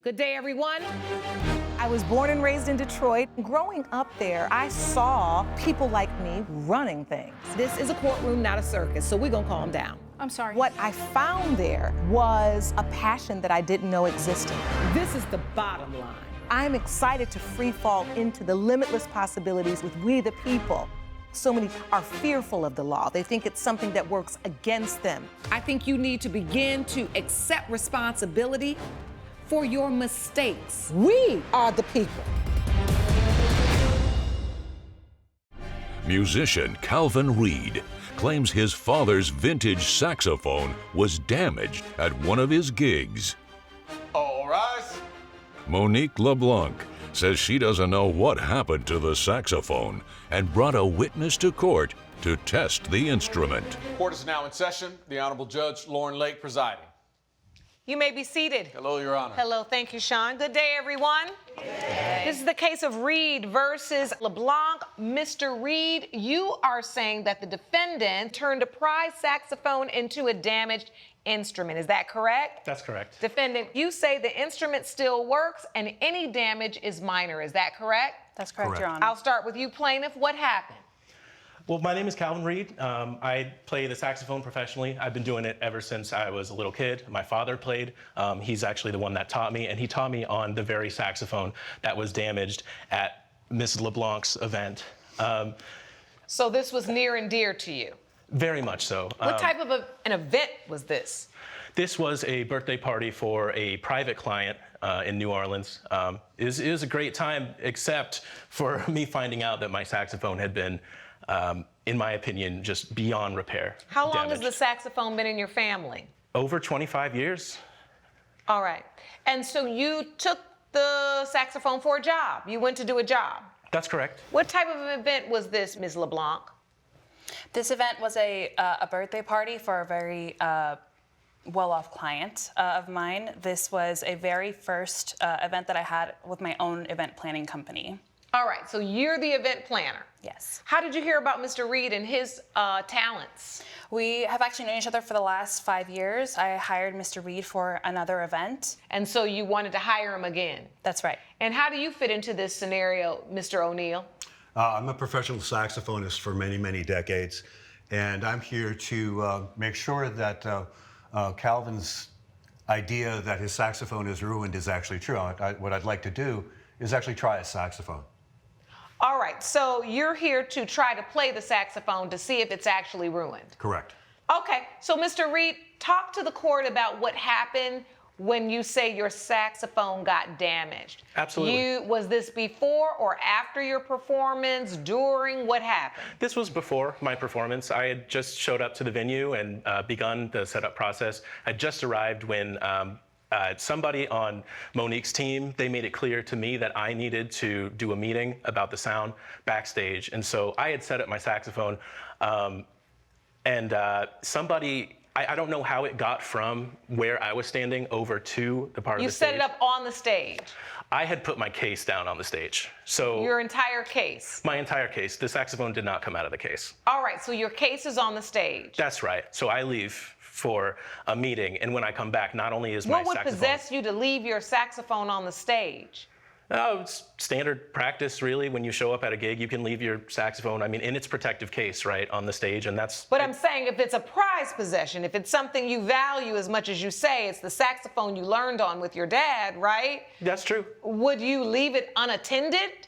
Good day, everyone. I was born and raised in Detroit. Growing up there, I saw people like me running things. This is a courtroom, not a circus, so we're gonna calm down. I'm sorry. What I found there was a passion that I didn't know existed. This is the bottom line. I'm excited to free fall into the limitless possibilities with we the people. So many are fearful of the law. They think it's something that works against them. I think you need to begin to accept responsibility for your mistakes. We are the people. Musician Calvin Reed claims his father's vintage saxophone was damaged at one of his gigs. All rise. Monique Leblanc says she doesn't know what happened to the saxophone and brought a witness to court to test the instrument. Court is now in session. The Honorable Judge Lauren Lake presiding. You may be seated. Hello, Your Honor. Hello, thank you, Sean. Good day, everyone. This is the case of Reed versus Leblanc. Mr. Reed, you are saying that the defendant turned a prize saxophone into a damaged instrument. Is that correct? That's correct. Defendant, you say the instrument still works and any damage is minor. Is that correct? That's correct, Your Honor. I'll start with you, plaintiff. What happened? Well, my name is Calvin Reed. I play the saxophone professionally. I've been doing it ever since I was a little kid. My father played. He's actually the one that taught me, and he taught me on the very saxophone that was damaged at Mrs. LeBlanc's event. So this was near and dear to you? Very much so. What type of an event was this? This was a birthday party for a private client in New Orleans. It was a great time, except for me finding out that my saxophone had been in my opinion, just beyond repair. How long damaged. has the saxophone been in your family? Over 25 years. All right. And so you took the saxophone for a job. You went to do a job. That's correct. What type of an event was this, Ms. LeBlanc? This event was a birthday party for a very well-off client of mine. This was a very first event that I had with my own event planning company. All right, so you're the event planner. Yes. How did you hear about Mr. Reed and his talents? We have actually known each other for the last 5 years. I hired Mr. Reed for another event. And so you wanted to hire him again? That's right. And how do you fit into this scenario, Mr. O'Neill? I'm a professional saxophonist for many, many decades, and I'm here to make sure that Calvin's idea that his saxophone is ruined is actually true. What I'd like to do is actually try a saxophone. All right, so you're here to try to play the saxophone to see if it's actually ruined. Correct. Okay, so Mr. Reed, talk to the court about what happened when you say your saxophone got damaged. Absolutely. Was this before or after your performance, during, what happened? This was before my performance. I had just showed up to the venue and begun the setup process. I just arrived when somebody on Monique's team, they made it clear to me that I needed to do a meeting about the sound backstage. And so I had set up my saxophone and somebody, I don't know how it got from where I was standing over to the part of the stage. You set it up on the stage? I had put my case down on the stage. So your entire case? My entire case. The saxophone did not come out of the case. All right, so your case is on the stage? That's right. So I leave for a meeting, and when I come back, not only is my saxophone... What would possess you to leave your saxophone on the stage? Oh, it's standard practice, really. When you show up at a gig, you can leave your saxophone, I mean, in its protective case, right, on the stage, and that's... But I'm saying if it's a prized possession, if it's something you value as much as you say, it's the saxophone you learned on with your dad, right? That's true. Would you leave it unattended?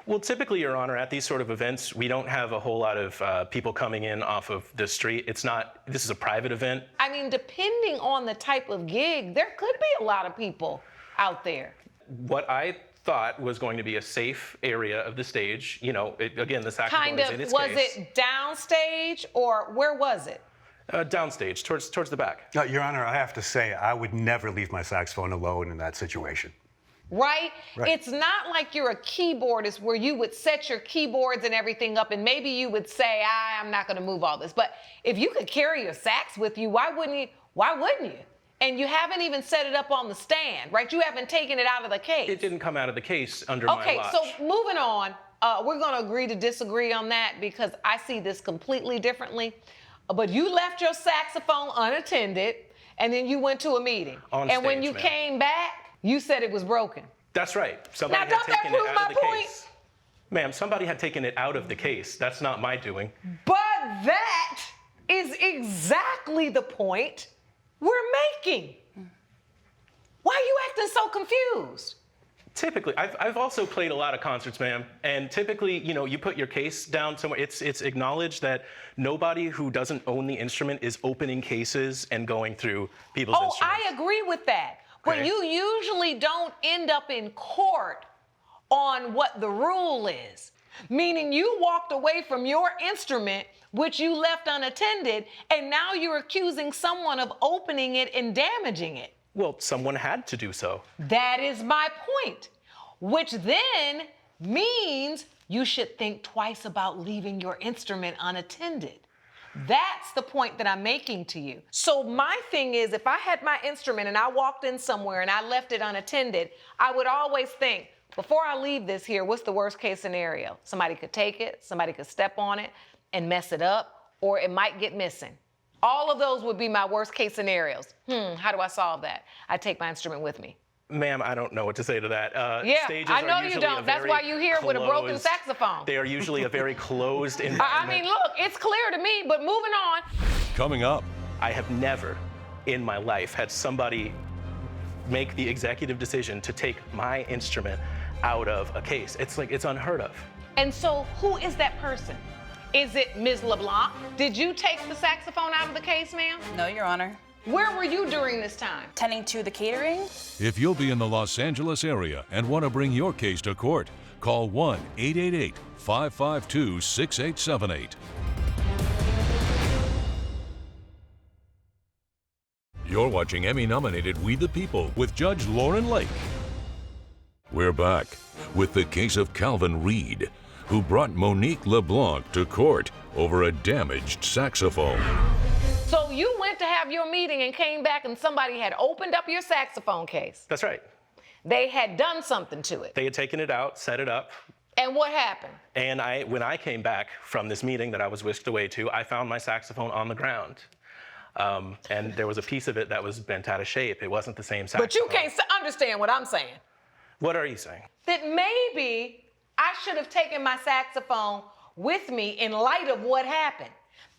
Well, typically, Your Honor, at these sort of events, we don't have a whole lot of people coming in off of the street. It's not, this is a private event. I mean, depending on the type of gig, there could be a lot of people out there. What I thought was going to be a safe area of the stage, you know, again, the saxophone is in its case. Was it downstage or where was it? Downstage, towards the back. Your Honor, I have to say, I would never leave my saxophone alone in that situation. Right? Right? It's not like you're a keyboardist where you would set your keyboards and everything up and maybe you would say, I'm not going to move all this. But if you could carry your sax with you, why wouldn't you? And you haven't even set it up on the stand, right? You haven't taken it out of the case. It didn't come out of the case under my watch. Okay, so moving on, we're going to agree to disagree on that because I see this completely differently. But you left your saxophone unattended and then you went to a meeting. On and when stage, you ma'am. came back, You said it was broken. That's right. Somebody Now, had don't that taken it prove out my of the point? case. Ma'am, somebody had taken it out of the case. That's not my doing. But that is exactly the point we're making. Why are you acting so confused? Typically, I've also played a lot of concerts, ma'am, and typically, you know, you put your case down somewhere. It's acknowledged that nobody who doesn't own the instrument is opening cases and going through people's instruments. I agree with that. But Okay. you usually don't end up in court on what the rule is. Meaning you walked away from your instrument, which you left unattended, and now you're accusing someone of opening it and damaging it. Well, someone had to do so. That is my point, which then means you should think twice about leaving your instrument unattended. That's the point that I'm making to you. So my thing is, if I had my instrument and I walked in somewhere and I left it unattended, I would always think, before I leave this here, what's the worst case scenario? Somebody could take it, somebody could step on it and mess it up, or it might get missing. All of those would be my worst case scenarios. How do I solve that? I take my instrument with me. Ma'am, I don't know what to say to that. Yeah, Stages I are know you usually don't. a That's very why you're here with a broken closed- saxophone. They are usually a very closed environment. I mean, look, it's clear to me, but moving on. Coming up, I have never in my life had somebody make the executive decision to take my instrument out of a case. It's unheard of. And so who is that person? Is it Ms. Leblanc? Did you take the saxophone out of the case, ma'am? No, Your Honor. Where were you during this time? Tending to the catering. if you'll be in the Los Angeles area and want to bring your case to court, call 1-888-552-6878. You're watching Emmy-nominated We the People with Judge Lauren Lake. We're back with the case of Calvin Reed, who brought Monique Leblanc to court over a damaged saxophone. So you went to have your meeting and came back and somebody had opened up your saxophone case. That's right. They had done something to it. They had taken it out, set it up, And what happened? and when I came back from this meeting that I was whisked away to, I found my saxophone on the ground. And there was a piece of it that was bent out of shape. It wasn't the same saxophone. But you can't understand what I'm saying. What are you saying? That maybe I should have taken my saxophone with me in light of what happened.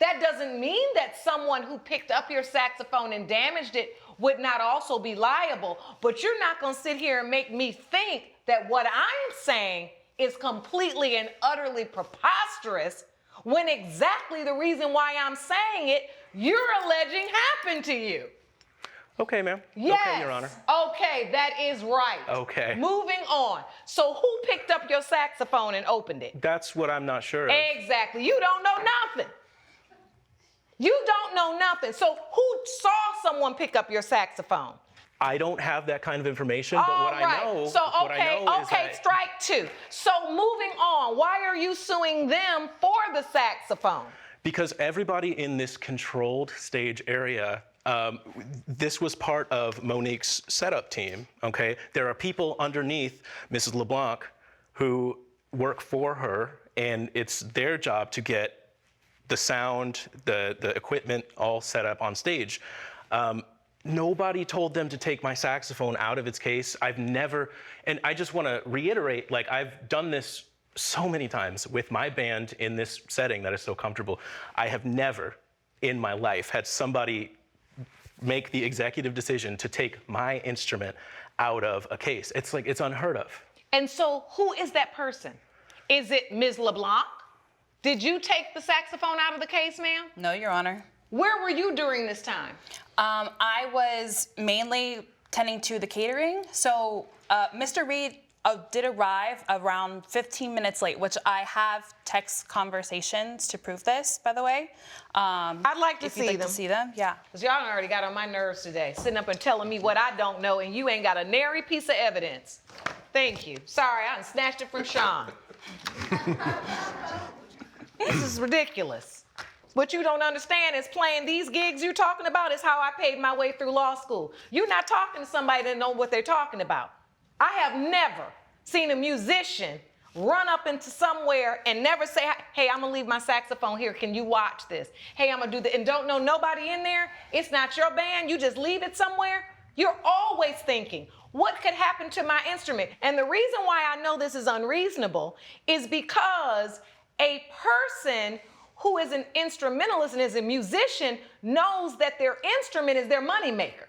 That doesn't mean that someone who picked up your saxophone and damaged it would not also be liable, but you're not going to sit here and make me think that what I'm saying is completely and utterly preposterous when exactly the reason why I'm saying it, you're alleging happened to you. Okay, ma'am. Yes. Okay, Your Honor. Okay, that is right. Okay. Moving on. So who picked up your saxophone and opened it? That's what I'm not sure of. Exactly. You don't know nothing. You don't know nothing. So who saw someone pick up your saxophone? I don't have that kind of information, but what I know, So what I know is that strike two. So moving on, why are you suing them for the saxophone? because everybody in this controlled stage area, this was part of Monique's setup team, okay? There are people underneath Mrs. LeBlanc who work for her, and it's their job to get the sound, the equipment all set up on stage. Nobody told them to take my saxophone out of its case. I've never, and I just want to reiterate, like, I've done this so many times with my band in this setting that is so comfortable. I have never in my life had somebody make the executive decision to take my instrument out of a case. It's like, it's unheard of. And so who is that person? Is it Ms. LeBlanc? Did you take the saxophone out of the case, ma'am? No, Your Honor. Where were you during this time? I was mainly tending to the catering. So Mr. Reed did arrive around 15 minutes late, which I have text conversations to prove this, by the way. I'd like to if you'd see like them. to see them, yeah. Because y'all done already got on my nerves today, sitting up and telling me what I don't know, and you ain't got a nary piece of evidence. Thank you. Sorry, I done snatched it from Sean. This is ridiculous. What you don't understand is playing these gigs you're talking about is how I paid my way through law school. You're not talking to somebody that knows what they're talking about. I have never seen a musician run up into somewhere and never say, hey, I'm gonna leave my saxophone here. Can you watch this? Hey, I'm gonna do this. And don't know nobody in there. It's not your band. You just leave it somewhere. You're always thinking, What could happen to my instrument? And the reason why I know this is unreasonable is because a person who is an instrumentalist and is a musician knows that their instrument is their moneymaker,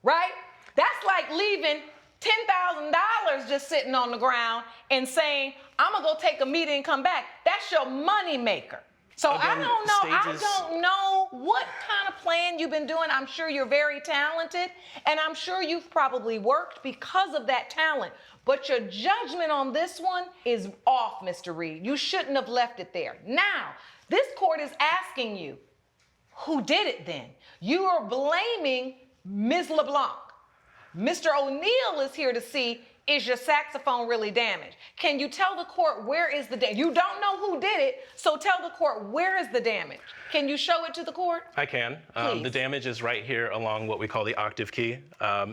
right? That's like leaving $10,000 just sitting on the ground and saying, I'm gonna go take a meeting and come back. That's your moneymaker. So Again, I don't know what kind of plan you've been doing. I'm sure you're very talented, and I'm sure you've probably worked because of that talent. But your judgment on this one is off, Mr. Reed. You shouldn't have left it there. Now, this court is asking you, who did it then? You are blaming Ms. Leblanc. Mr. O'Neill is here to see, is your saxophone really damaged? Can you tell the court where is the damage? You don't know who did it, so tell the court where is the damage. Can you show it to the court? I can. The damage is right here along what we call the octave key.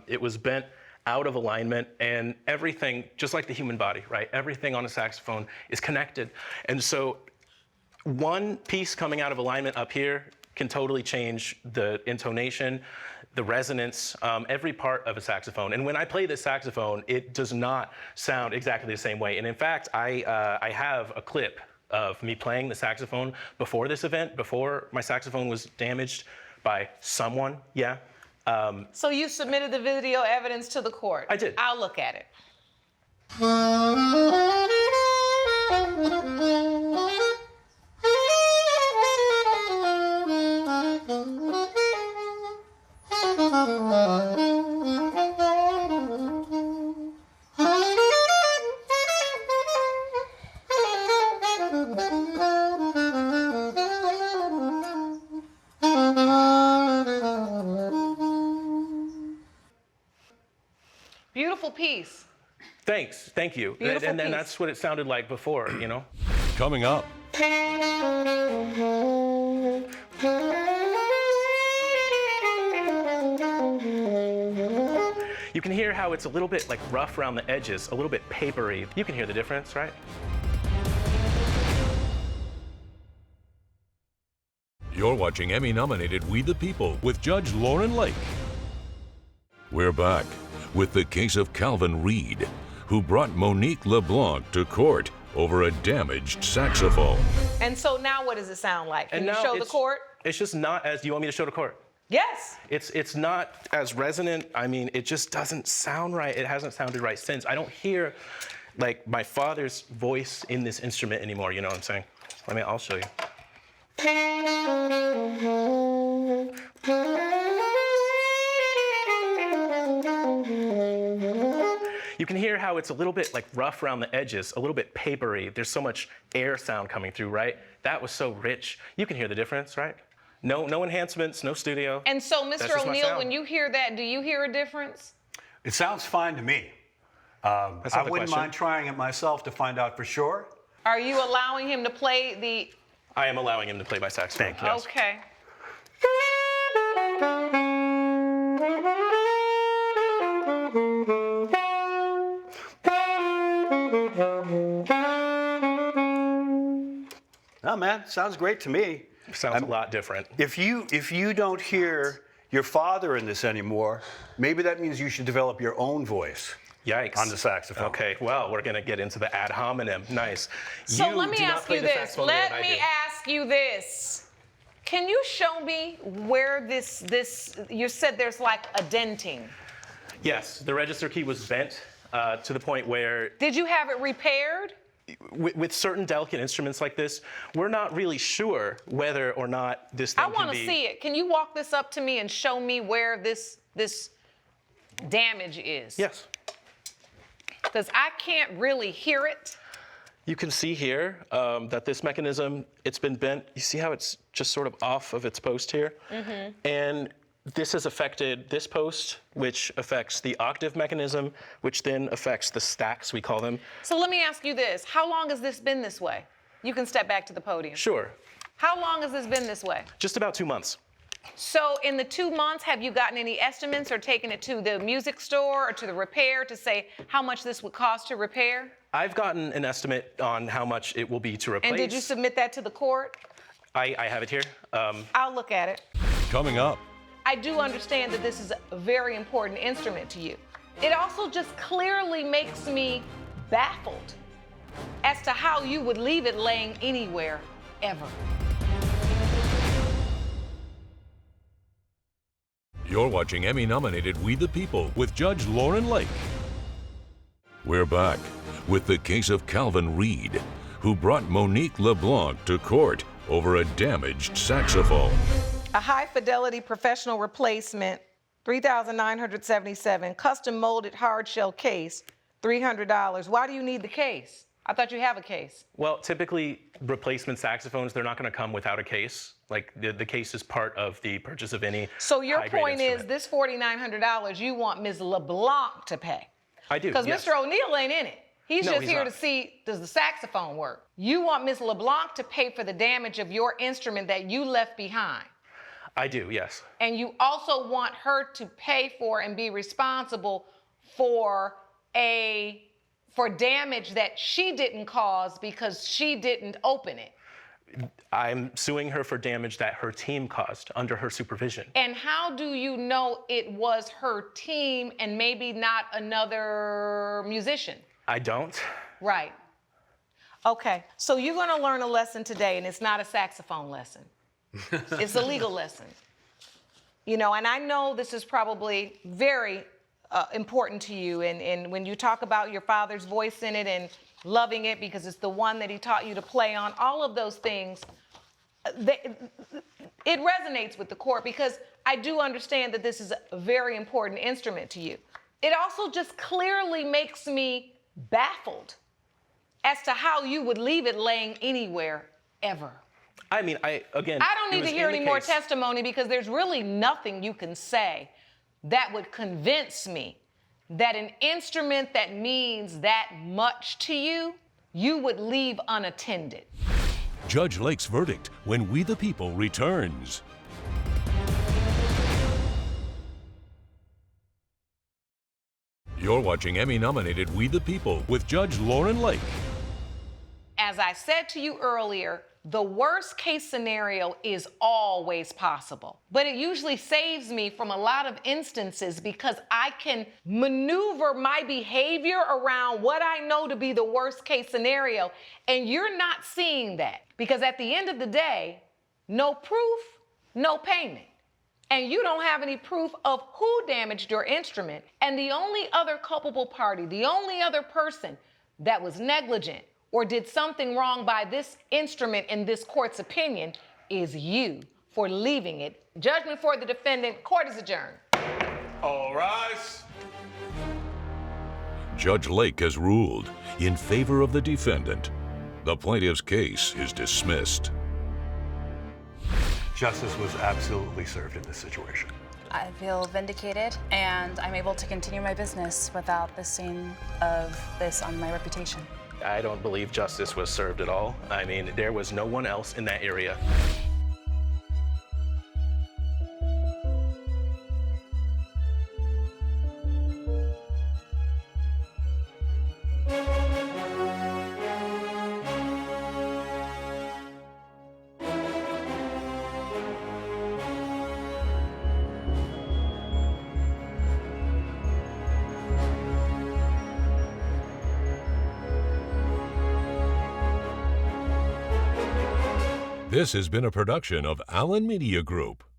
It was bent out of alignment, and everything, just like the human body, right? Everything on a saxophone is connected. And so one piece coming out of alignment up here can totally change the intonation, the resonance, every part of a saxophone. And when I play this saxophone, it does not sound exactly the same way. And in fact, I have a clip of me playing the saxophone before this event, before my saxophone was damaged by someone, yeah. So you submitted the video evidence to the court? I did. I'll look at it. Beautiful piece. Thanks, thank you. Beautiful And piece. that's what it sounded like before, you know? Coming up, You can hear how it's a little bit like rough around the edges, a little bit papery. You can hear the difference, right? you're watching Emmy-nominated We the People with Judge Lauren Lake. We're back with the case of Calvin Reed, who brought Monique Leblanc to court over a damaged saxophone. And so now what does it sound like? Can And you now show the it's- court? It's just not as, do you want me to show the court? Yes. It's not as resonant. I mean, it just doesn't sound right. It hasn't sounded right since. I don't hear like my father's voice in this instrument anymore, you know what I'm saying? I'll show you. You can hear how it's a little bit like rough around the edges, a little bit papery. There's so much air sound coming through, right? That was so rich. You can hear the difference, right? No enhancements, no studio. And so, That's Mr. just my O'Neill, sound. when you hear that, do you hear a difference? It sounds fine to me. That's I not the wouldn't question. mind trying it myself to find out for sure. Are you allowing him to play the... I am allowing him to play my saxophone. Thank you. Yes. Okay. Oh man, sounds great to me. Sounds a lot different. If you don't hear your father in this anymore, maybe that means you should develop your own voice. Yikes. On the saxophone. Okay, well, we're going to get into the ad hominem. Nice. So You let me do not ask play you the this. saxophone the way Let that I me do. ask you this. Can you show me where this, you said there's like a denting. Yes, the register key was bent to the point where, Did you have it repaired? with certain delicate instruments like this, we're not really sure whether or not this thing I want can to be... see it. Can you walk this up to me and show me where this damage is? Yes. Because I can't really hear it. You can see here that this mechanism, it's been bent. You see how it's just sort of off of its post here? Mm-hmm. And this has affected this post, which affects the octave mechanism, which then affects the stacks, we call them. So let me ask you this. How long has this been this way? You can step back to the podium. Sure, How long has this been this way? just about 2 months. So in the 2 months, have you gotten any estimates or taken it to the music store or to the repair to say how much this would cost to repair? I've gotten an estimate on how much it will be to replace. And did you submit that to the court? I have it here. I'll look at it. Coming up, I do understand that this is a very important instrument to you. It also just clearly makes me baffled as to how you would leave it laying anywhere, ever. You're watching Emmy-nominated We the People with Judge Lauren Lake. We're back with the case of Calvin Reed, who brought Monique Leblanc to court over a damaged saxophone. A high-fidelity professional replacement, $3,977. Custom molded hard shell case, $300. Why do you need the case? I thought you have a case. Well, typically replacement saxophones, they're not going to come without a case. Like the case is part of the purchase of any So your high-grade point is instrument. this $4,900 you want Ms. Leblanc to pay? I do, Because yes. Mr. O'Neill ain't in it. He's No, just he's here not. to see, does the saxophone work? You want Ms. Leblanc to pay for the damage of your instrument that you left behind. I do, yes. And you also want her to pay for and be responsible for damage that she didn't cause because she didn't open it. I'm suing her for damage that her team caused under her supervision. And how do you know it was her team and maybe not another musician? I don't. Right. Okay, so you're gonna learn a lesson today, and it's not a saxophone lesson. It's a legal lesson. You know, and I know this is probably very important to you, and when you talk about your father's voice in it and loving it because it's the one that he taught you to play on, all of those things, it resonates with the court because I do understand that this is a very important instrument to you. It also just clearly makes me baffled as to how you would leave it laying anywhere, ever. I mean, I don't need to hear any more testimony because there's really nothing you can say that would convince me that an instrument that means that much to you, you would leave unattended. Judge Lake's verdict when We the People returns. You're watching Emmy-nominated We the People with Judge Lauren Lake. As I said to you earlier, the worst case scenario is always possible, but it usually saves me from a lot of instances because I can maneuver my behavior around what I know to be the worst case scenario, and you're not seeing that because at the end of the day, no proof, no payment. And you don't have any proof of who damaged your instrument, and the only other culpable party, the only other person that was negligent or did something wrong by this instrument in this court's opinion is you for leaving it. Judgment for the defendant. Court is adjourned. All rise. Judge Lake has ruled in favor of the defendant. The plaintiff's case is dismissed. Justice was absolutely served in this situation. I feel vindicated, and I'm able to continue my business without the stain of this on my reputation. I don't believe justice was served at all. I mean, there was no one else in that area. This has been a production of Allen Media Group.